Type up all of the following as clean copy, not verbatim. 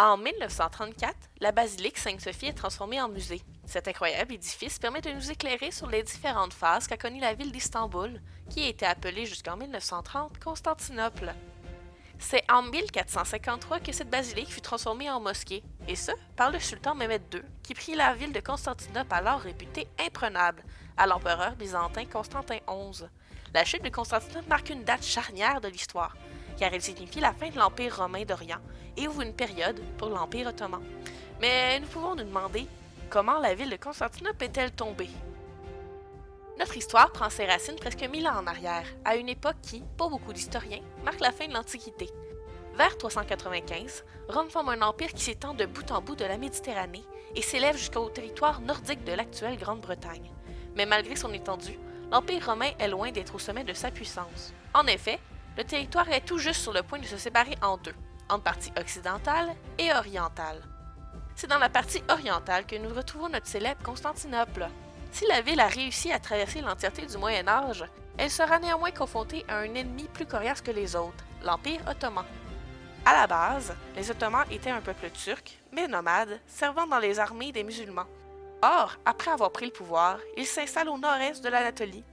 En 1934, la basilique Sainte-Sophie est transformée en musée. Cet incroyable édifice permet de nous éclairer sur les différentes phases qu'a connues la ville d'Istanbul, qui a été appelée jusqu'en 1930 Constantinople. C'est en 1453 que cette basilique fut transformée en mosquée, et ce, par le sultan Mehmed II, qui prit la ville de Constantinople alors réputée imprenable à l'empereur byzantin Constantin XI. La chute de Constantinople marque une date charnière de l'histoire, car elle signifie la fin de l'Empire romain d'Orient et ouvre une période pour l'Empire ottoman. Mais nous pouvons nous demander comment la ville de Constantinople est-elle tombée? Notre histoire prend ses racines presque 1000 ans en arrière, à une époque qui, pour beaucoup d'historiens, marque la fin de l'Antiquité. Vers 395, Rome forme un empire qui s'étend de bout en bout de la Méditerranée et s'élève jusqu'au territoire nordique de l'actuelle Grande-Bretagne. Mais malgré son étendue, l'Empire romain est loin d'être au sommet de sa puissance. En effet, le territoire est tout juste sur le point de se séparer en deux, entre partie occidentale et orientale. C'est dans la partie orientale que nous retrouvons notre célèbre Constantinople. Si la ville a réussi à traverser l'entièreté du Moyen Âge, elle sera néanmoins confrontée à un ennemi plus coriace que les autres, l'Empire ottoman. À la base, les Ottomans étaient un peuple turc, mais nomade, servant dans les armées des musulmans. Or, après avoir pris le pouvoir, ils s'installent au nord-est de l'Anatolie.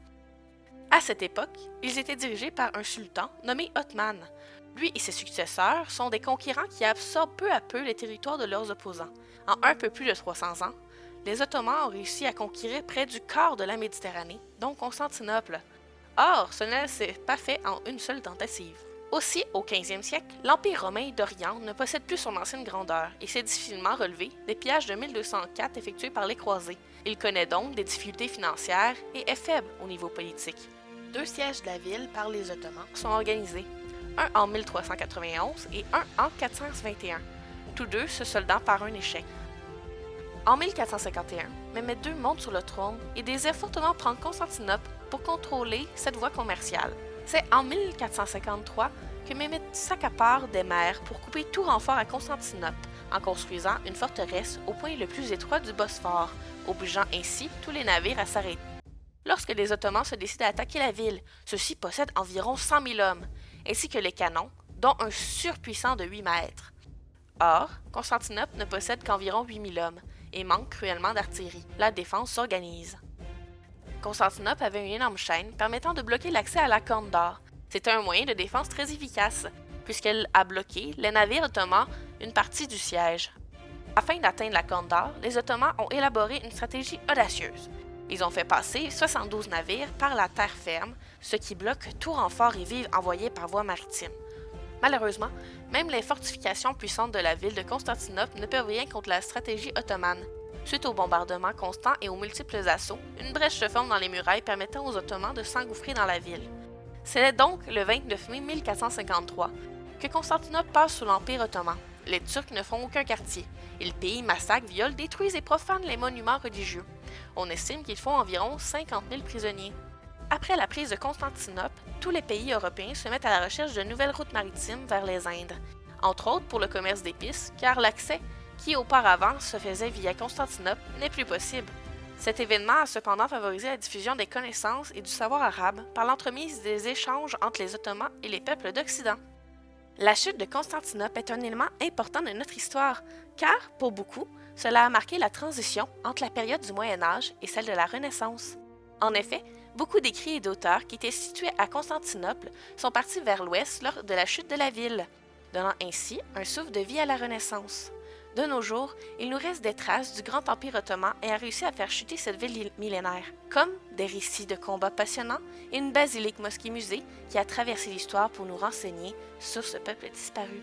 À cette époque, ils étaient dirigés par un sultan nommé Othman. Lui et ses successeurs sont des conquérants qui absorbent peu à peu les territoires de leurs opposants. En un peu plus de 300 ans, les Ottomans ont réussi à conquérir près du quart de la Méditerranée, dont Constantinople. Or, ce ne s'est pas fait en une seule tentative. Aussi, au 15e siècle, l'Empire romain d'Orient ne possède plus son ancienne grandeur et s'est difficilement relevé des pillages de 1204 effectués par les croisés. Il connaît donc des difficultés financières et est faible au niveau politique. Deux sièges de la ville par les Ottomans sont organisés, un en 1391 et un en 421, tous deux se soldant par un échec. En 1451, Mehmed II monte sur le trône et désire fortement prendre Constantinople pour contrôler cette voie commerciale. C'est en 1453 que Mehmed s'accapare des mers pour couper tout renfort à Constantinople en construisant une forteresse au point le plus étroit du Bosphore, obligeant ainsi tous les navires à s'arrêter. Lorsque les Ottomans se décident à attaquer la ville, ceux-ci possèdent environ 100 000 hommes, ainsi que les canons, dont un surpuissant de 8 mètres. Or, Constantinople ne possède qu'environ 8 000 hommes et manque cruellement d'artillerie. La défense s'organise. Constantinople avait une énorme chaîne permettant de bloquer l'accès à la Corne d'Or. C'était un moyen de défense très efficace, puisqu'elle a bloqué les navires ottomans une partie du siège. Afin d'atteindre la Corne d'Or, les Ottomans ont élaboré une stratégie audacieuse. Ils ont fait passer 72 navires par la terre ferme, ce qui bloque tout renfort et vivres envoyés par voie maritime. Malheureusement, même les fortifications puissantes de la ville de Constantinople ne peuvent rien contre la stratégie ottomane. Suite aux bombardements constants et aux multiples assauts, une brèche se forme dans les murailles permettant aux Ottomans de s'engouffrer dans la ville. C'est donc le 29 mai 1453 que Constantinople passe sous l'Empire ottoman. Les Turcs ne font aucun quartier. Ils pillent, massacrent, violent, détruisent et profanent les monuments religieux. On estime qu'ils font environ 50 000 prisonniers. Après la prise de Constantinople, tous les pays européens se mettent à la recherche de nouvelles routes maritimes vers les Indes, entre autres pour le commerce d'épices, car l'accès, qui auparavant se faisait via Constantinople, n'est plus possible. Cet événement a cependant favorisé la diffusion des connaissances et du savoir arabe par l'entremise des échanges entre les Ottomans et les peuples d'Occident. La chute de Constantinople est un élément important de notre histoire, car, pour beaucoup, cela a marqué la transition entre la période du Moyen Âge et celle de la Renaissance. En effet, beaucoup d'écrits et d'auteurs qui étaient situés à Constantinople sont partis vers l'ouest lors de la chute de la ville, donnant ainsi un souffle de vie à la Renaissance. De nos jours, il nous reste des traces du grand empire ottoman et a réussi à faire chuter cette ville millénaire, comme des récits de combats passionnants et une basilique mosquée-musée qui a traversé l'histoire pour nous renseigner sur ce peuple disparu.